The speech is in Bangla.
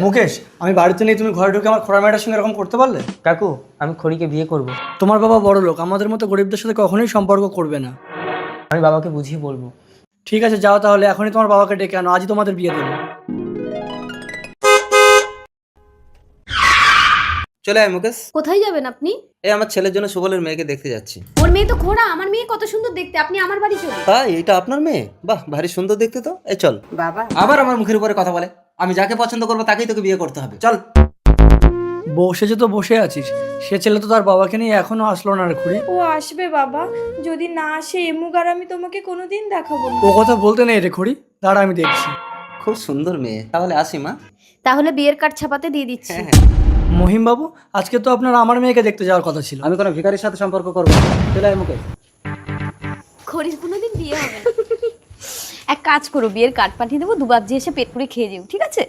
মুকেশ, আমি বাড়িতে নেই, তুমি ঘরে ঢুকে আমার খোড়া মেয়েটার সঙ্গে এরকম করতে পারলে? কাকু, আমি খড়িকে বিয়ে করব। তোমার বাবা বড় লোক, আমাদের মতো গরিবদের সাথে কখনোই সম্পর্ক করবে না। আমি বাবাকে বুঝিয়ে বলবো। ঠিক আছে, যাও তাহলে, এখনই তোমার বাবাকে ডেকে আনো, আজই তোমাদের বিয়ে দেবো। চলে আয় মুকেশ। কোথায় যাবেন আপনি? এই আমার ছেলের জন্য সুবলের মেয়েকে দেখতে যাচ্ছি। ওর মেয়ে তো খোড়া, আমার মেয়ে কত সুন্দর দেখতে, আপনি আমার বাড়ি চলুন। তাই এটা আপনার মেয়ে? বাহ, ভারী সুন্দর দেখতে তো। এই চল। বাবা, আবার আমার মুখের উপরে কথা বলে। আমি যাকে পছন্দ করবো তাকেই তোকে বিয়ে করতে হবে, চল। বসে যে তো বসে আছিস, সে ছেলে তো তার বাবাকে নিয়ে এখনো আসলো না রে খুড়ি। ও আসবে বাবা, যদি না আসে এমুগার আমি তোমাকে কোনোদিন দেখাবো না। ও কথা বলতে নেই রে খুড়ি, দাঁড়া আমি দেখছি। খুব সুন্দর মেয়ে, তাহলে আসি মা। তাহলে বিয়ের কার্ড ছাপাতে দিয়ে দিচ্ছি। হ্যাঁ হ্যাঁ। মহিম বাবু, আজকে তো আপনার আমার মেয়েকে দেখতে যাওয়ার কথা ছিল। আমি কোনো ভিখারির সাথে সম্পর্ক করবো না। চলে আয় মুকেশ। খড়ির কোনোদিন বিয়ে হবে না। এক কাজ করো, বিয়ের কার্ড পাঠিয়ে দেবো, দুবার যে এসে পেট পুড়ে খেয়ে যাও, ঠিক আছে?